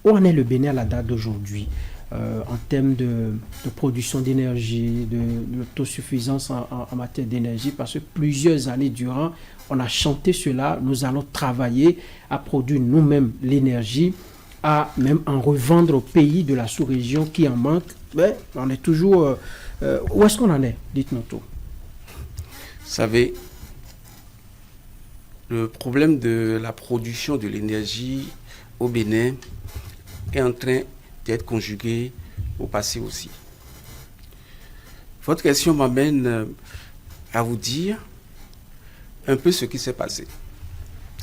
Où en est le Bénin à la date d'aujourd'hui en termes de production d'énergie, de l'autosuffisance en matière d'énergie? Parce que plusieurs années durant, on a chanté cela. Nous allons travailler à produire nous-mêmes l'énergie, à même en revendre aux pays de la sous-région qui en manquent. Mais on est toujours... où est-ce qu'on en est? Dites-nous tout. Vous savez, le problème de la production de l'énergie au Bénin est en train d'être conjugué au passé aussi. Votre question m'amène à vous dire un peu ce qui s'est passé.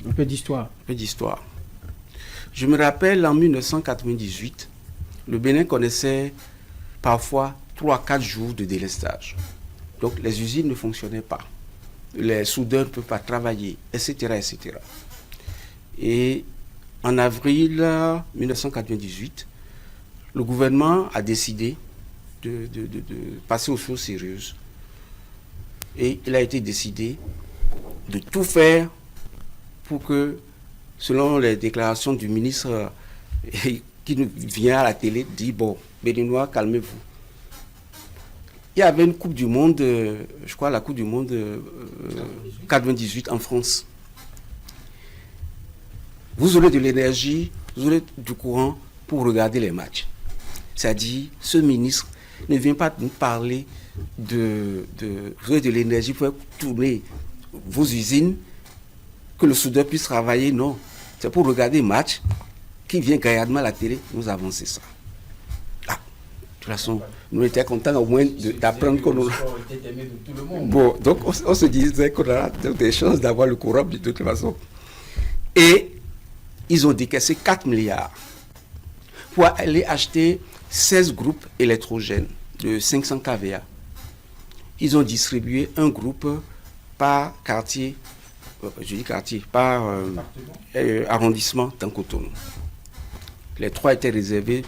Un peu d'histoire. Un peu d'histoire. Je me rappelle en 1998, le Bénin connaissait parfois 3-4 jours de délestage. Donc les usines ne fonctionnaient pas. Les soudeurs ne peuvent pas travailler, etc., etc. Et en avril 1998, le gouvernement a décidé de passer aux choses sérieuses. Et il a été décidé de tout faire pour que, selon les déclarations du ministre qui nous vient à la télé, dit, bon, Béninois, calmez-vous. Il y avait une Coupe du Monde, je crois la Coupe du Monde 98 en France. Vous aurez de l'énergie, vous aurez du courant pour regarder les matchs. C'est-à-dire, ce ministre ne vient pas nous parler vous aurez de l'énergie pour tourner vos usines, que le soudeur puisse travailler. Non, c'est pour regarder les matchs. Qui vient gaillardement à la télé, nous avançons ça. Ah, de toute façon, nous étions contents au moins d'apprendre qu'on a... Bon, donc on se disait qu'on a des chances d'avoir le courant de toute façon. Et ils ont décaissé 4 milliards pour aller acheter 16 groupes électrogènes de 500 kVA. Ils ont distribué un groupe par quartier, par arrondissement dans Cotonou. Les 3 étaient réservés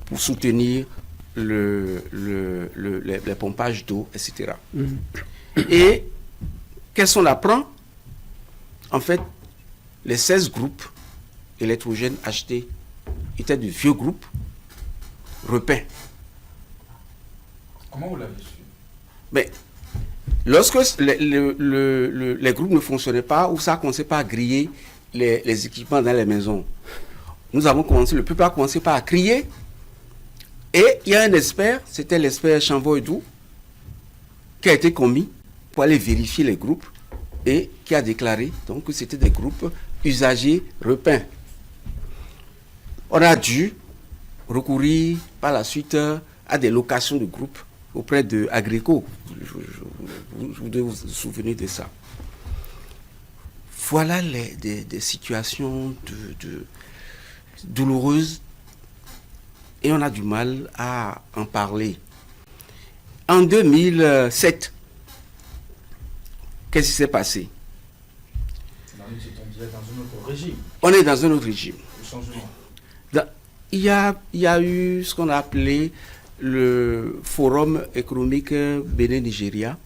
pour soutenir les pompages d'eau, etc. Et qu'est-ce qu'on apprend? En fait, les 16 groupes électrogènes achetés étaient de vieux groupes repeints. Comment vous l'avez su? Mais lorsque les groupes ne fonctionnaient pas, ou ça ne commençait pas à griller les équipements dans les maisons, nous avons commencé, le peuple a commencé par à crier. Et il y a un expert, c'était l'expert Chanvoydou, qui a été commis pour aller vérifier les groupes et qui a déclaré donc, que c'était des groupes usagers repeints. On a dû recourir par la suite à des locations de groupes auprès de Agrico. Vous devez vous souvenir de ça. Voilà des situations douloureuses et on a du mal à en parler. En 2007, qu'est-ce qui s'est passé? On est dans un autre régime. On est dans un autre régime. Le changement. Il y a eu ce qu'on a appelé le Forum économique Bénin-Nigeria.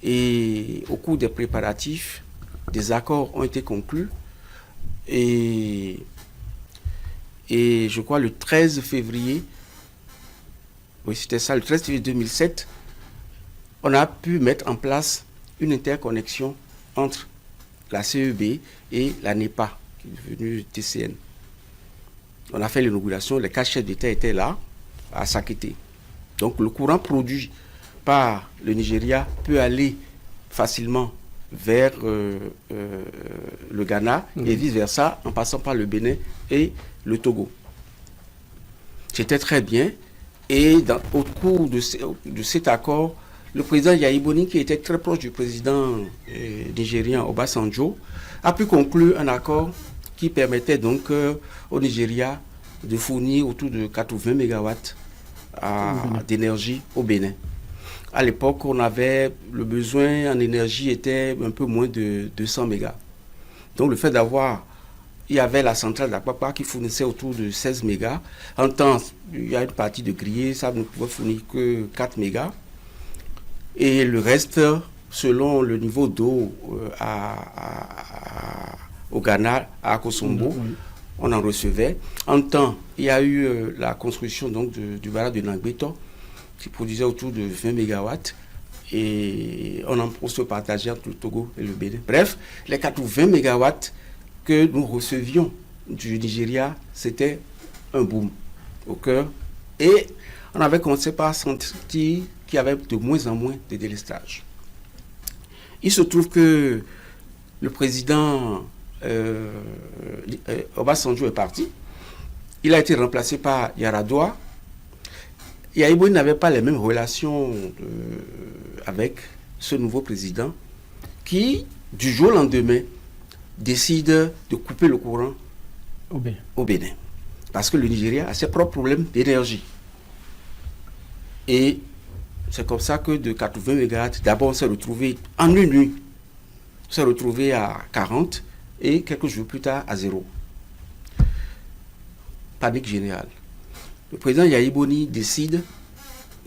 Et au cours des préparatifs, des accords ont été conclus. Et je crois le 13 février, oui c'était ça, le 13 février 2007, on a pu mettre en place une interconnexion entre la CEB et la NEPA, qui est devenue TCN. On a fait l'inauguration, les 4 chefs d'État étaient là, à Sakété. Donc le courant produit par le Nigeria peut aller facilement vers le Ghana et vice-versa, en passant par le Bénin et le Togo. C'était très bien. Et au cours de cet accord, le président Yahi Boni, qui était très proche du président nigérien Obasanjo, a pu conclure un accord qui permettait donc au Nigeria de fournir autour de 80 MW d'énergie au Bénin. À l'époque, on avait le besoin en énergie était un peu moins de 200 mégas. Donc le fait il y avait la centrale d'Apapa qui fournissait autour de 16 mégas. En temps, il y a une partie de grillé, ça ne pouvait fournir que 4 mégas. Et le reste, selon le niveau d'eau au Ghana, à Akosombo, on en recevait. En temps, il y a eu la construction donc, du barrage de Nangbeto, qui produisait autour de 20 mégawatts. Et on se partageait entre le Togo et le Bénin. Bref, les 80 mégawatts que nous recevions du Nigeria, c'était un boom au cœur. Et on avait commencé par sentir qu'il y avait de moins en moins de délestage. Il se trouve que le président Obasanjo est parti. Il a été remplacé par Yar'Adua. Yahibouni n'avait pas les mêmes relations avec ce nouveau président qui, du jour au lendemain, décide de couper le courant au Bénin. Parce que le Nigeria a ses propres problèmes d'énergie. Et c'est comme ça que de 80 mégawatts, d'abord on s'est retrouvé en une nuit. On s'est retrouvé à 40 et quelques jours plus tard à 0. Panique générale. Le président Yahibouni décide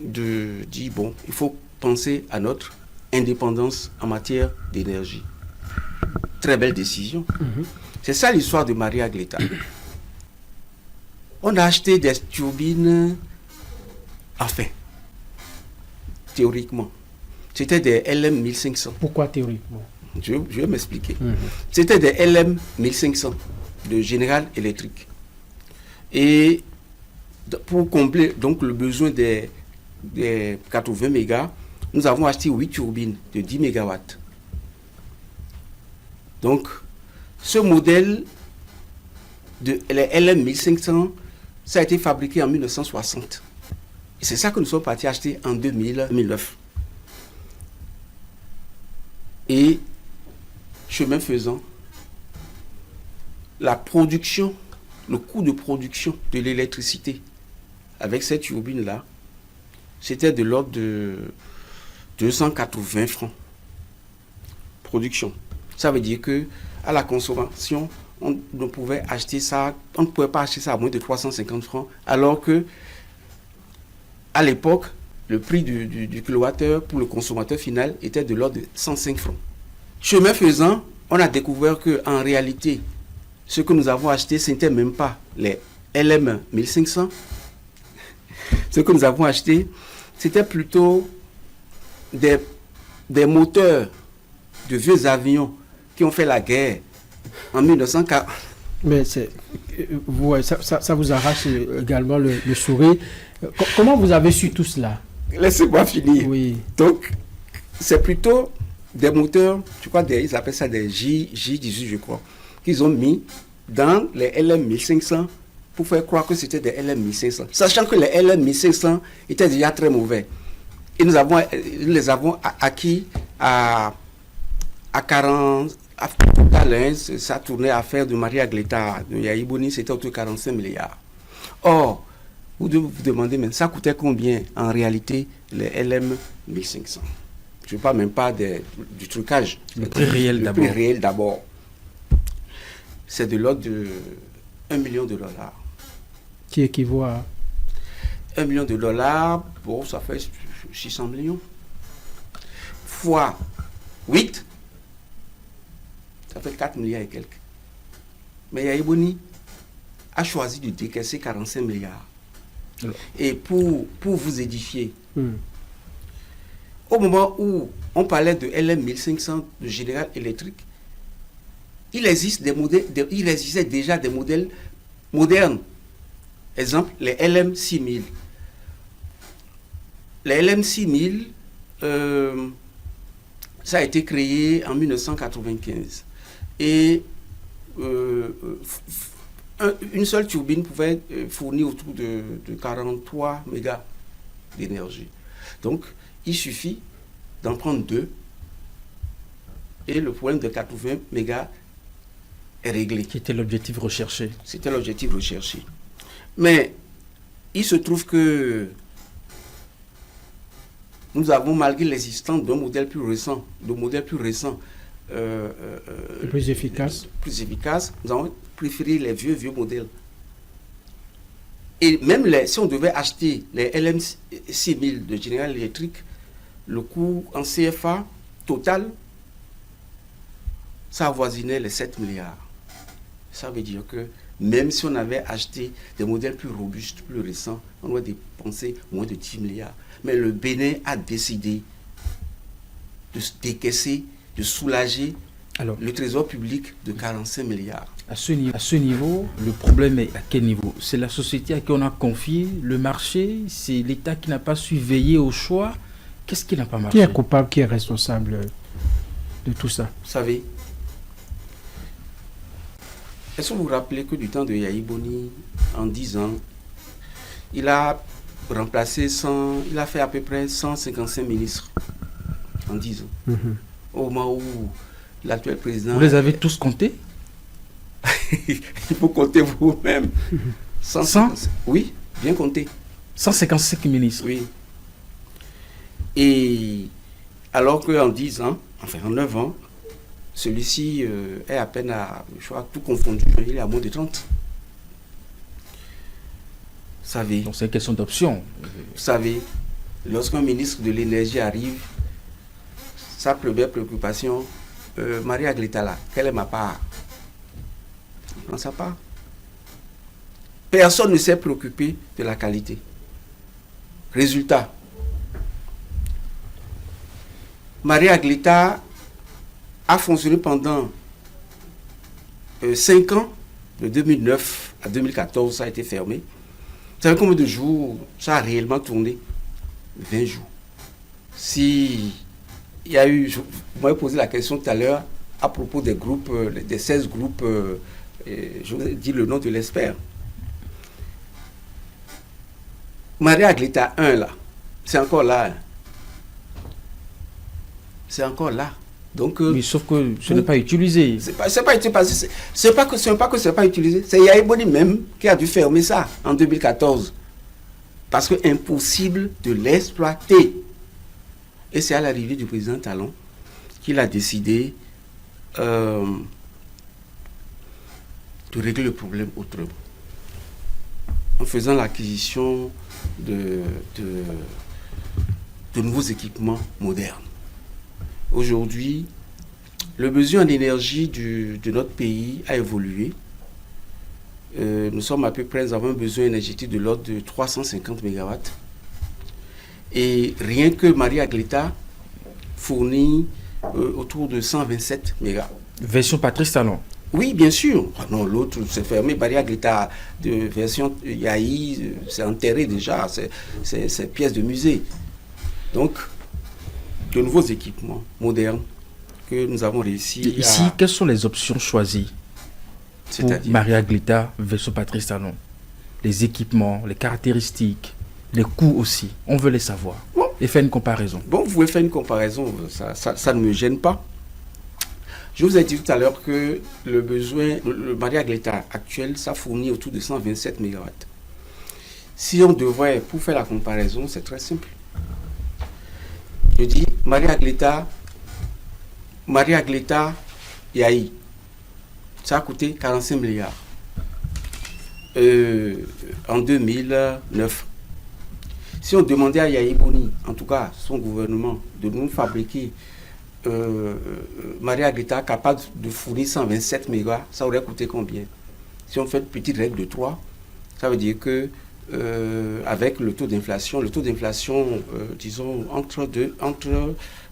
de dire, bon, il faut penser à notre indépendance en matière d'énergie. Très belle décision. C'est ça l'histoire de Maria Gleta. On a acheté des turbines, enfin, théoriquement. C'était des LM 1500. Pourquoi théoriquement? Je vais m'expliquer. C'était des LM 1500 de General Electric. Et pour combler donc le besoin des 80 mégas, nous avons acheté 8 turbines de 10 mégawatts. Donc, ce modèle de les LM 1500, ça a été fabriqué en 1960. Et c'est ça que nous sommes partis acheter en 2009. Et, chemin faisant, la production, le coût de production de l'électricité avec cette turbine-là, c'était de l'ordre de 280 francs. Production. Ça veut dire que à la consommation, on ne pouvait acheter ça, on ne pouvait pas acheter ça à moins de 350 francs, alors que à l'époque, le prix du kilowattheure pour le consommateur final était de l'ordre de 105 francs. Chemin faisant, on a découvert qu'en réalité, ce que nous avons acheté, ce n'était même pas les LM 1500. Ce que nous avons acheté, c'était plutôt des moteurs de vieux avions qui ont fait la guerre en 1940. Mais ça vous arrache également le sourire. Comment vous avez su tout cela? Laissez-moi finir. Oui. Donc, c'est plutôt des moteurs, je crois, ils appellent ça des J18, je crois, qu'ils ont mis dans les LM 1500 pour faire croire que c'était des LM 1500. Sachant que les LM 1500 étaient déjà très mauvais. Et nous les avons acquis à 40... ça tournait à faire de Maria Gleta, de Yahibouni, c'était autour de 45 milliards. Or, vous devez vous demander, mais ça coûtait combien en réalité les LM 1500? Je ne parle même pas du trucage. Le prix réel d'abord. Le prix réel d'abord. C'est de l'ordre de $1 million. Qui équivaut à $1 million, bon, ça fait 600 millions. Fois 8, ça fait 4 milliards et quelques. Mais Yahibouni a choisi de décaisser 45 milliards. Et pour vous édifier, au moment où on parlait de LM 1500 de General Electric, il existait déjà des modèles modernes. Exemple, les LM 6000. Les LM 6000, ça a été créé en 1995. Et une seule turbine pouvait fournir autour de 43 mégas d'énergie. Donc, il suffit d'en prendre 2 et le problème de 80 mégas est réglé. Qui était l'objectif recherché? C'était l'objectif recherché. Mais il se trouve que nous avons, malgré l'existence d'un modèle plus récent, plus efficace, nous avons préféré les vieux modèles. Et même si on devait acheter les LM 6000 de General Electric, le coût en CFA total, ça avoisinait les 7 milliards. Ça veut dire que Même si on avait acheté des modèles plus robustes, plus récents, on doit dépenser moins de 10 milliards. Mais le Bénin a décidé de se décaisser, de soulager le trésor public de 45 milliards. À ce niveau, le problème est à quel niveau? C'est la société à qui on a confié le marché? C'est l'État qui n'a pas su veiller au choix? Qu'est-ce qui n'a pas marché? Qui est coupable, qui est responsable de tout ça? Vous savez, est-ce que vous vous rappelez que du temps de Yahi Boni, en 10 ans, il a remplacé il a fait à peu près 155 ministres en 10 ans. Au moment où l'actuel président... Vous les avez tous comptés? Il faut compter vous-même. 100? Oui, bien compté. 155 ministres. Oui. Et alors qu'en 10 ans, enfin en 9 ans, celui-ci est à peine à, je crois, tout confondu, il est à moins de 30. Vous savez. Donc c'est une question d'option. Vous savez, lorsqu'un ministre de l'énergie arrive, sa première préoccupation, Maria Glitala, quelle est ma part? Il prend sa part. Personne ne s'est préoccupé de la qualité. Résultat, Maria Glita a fonctionné pendant 5 ans, de 2009 à 2014, ça a été fermé. Vous savez combien de jours ça a réellement tourné? 20 jours. Si il y a eu, vous m'avez posé la question tout à l'heure à propos des groupes, des 16 groupes, je vous ai dit le nom de l'expert. Maria Glita 1 là, c'est encore là. Hein. C'est encore là. Donc, mais sauf que ce n'est pas utilisé. C'est pas utilisé. C'est pas que c'est pas utilisé. C'est Yahi Boni même qui a dû fermer ça en 2014. Parce que impossible de l'exploiter. Et c'est à l'arrivée du président Talon qu'il a décidé de régler le problème autrement. En faisant l'acquisition de nouveaux équipements modernes. Aujourd'hui, le besoin en énergie de notre pays a évolué. Nous sommes à peu près, nous avons un besoin énergétique de l'ordre de 350 MW. Et rien que Maria Glita fournit autour de 127 MW. Version Patrice Talon. Oui, bien sûr. Ah non, l'autre, c'est fermé. Maria Glita de version Yahi, c'est enterré déjà. C'est pièce de musée. Donc, de nouveaux équipements modernes que nous avons réussi Ici, quelles sont les options choisies pour Maria Glita version Patrice Talon? Les équipements, les caractéristiques, les coûts aussi. On veut les savoir. Bon. Et faire une comparaison. Bon, vous pouvez faire une comparaison. Ça ne me gêne pas. Je vous ai dit tout à l'heure que le besoin, le Maria Glita actuel, ça fournit autour de 127 MW. Si on devrait, pour faire la comparaison, c'est très simple. Je dis, Maria Glita, Yahi, ça a coûté 45 milliards en 2009. Si on demandait à Yahi Boni, en tout cas son gouvernement, de nous fabriquer Maria Glita capable de fournir 127 mégas, ça aurait coûté combien? Si on fait une petite règle de 3, ça veut dire que avec le taux d'inflation, disons, entre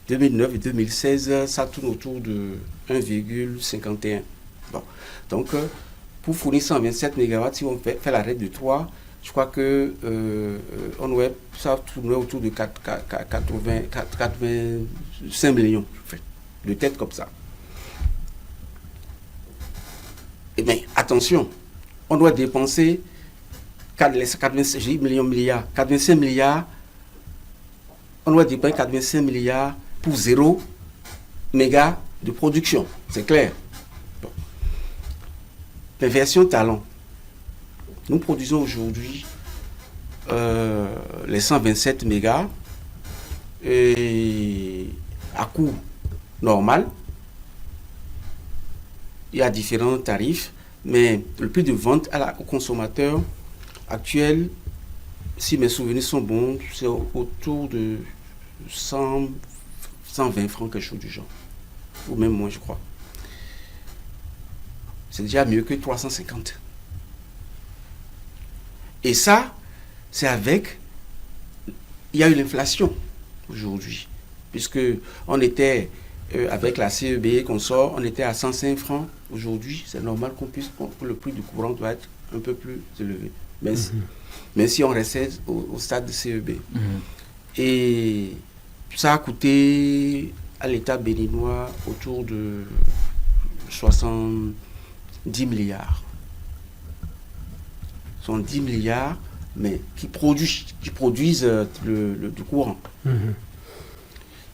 2009 et 2016, ça tourne autour de 1,51. Bon. Donc, pour fournir 127 MW, si on fait la règle de 3, je crois que ça tournerait autour de 85 millions, de tête comme ça. Eh bien, attention, on doit dépenser 85 milliards, on doit dépenser 85 milliards pour 0 méga de production, c'est clair. Bon. Les versions Talon, nous produisons aujourd'hui les 127 mégas et à coût normal. Il y a différents tarifs, mais le prix de vente au consommateur actuel, si mes souvenirs sont bons, c'est autour de 120 francs, quelque chose du genre. Ou même moins, je crois. C'est déjà mieux que 350. Et ça, c'est avec... Il y a eu l'inflation aujourd'hui, puisque on était, avec la CEB et qu'on sort, on était à 105 francs. Aujourd'hui, c'est normal que le prix du courant doit être un peu plus élevé. Même si on restait au stade de CEB. Et ça a coûté à l'État béninois autour de 70 milliards. 70 milliards, mais qui produisent du courant.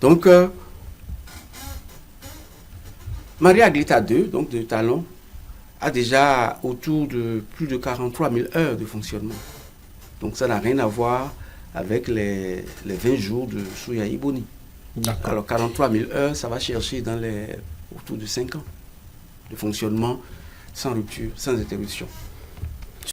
Donc, Maria-Agneta 2, donc de Talon, a déjà autour de plus de 43 000 heures de fonctionnement. Donc ça n'a rien à voir avec les 20 jours de Souya Iboni. Alors 43 000 heures, ça va chercher autour de 5 ans de fonctionnement sans rupture, sans interruption.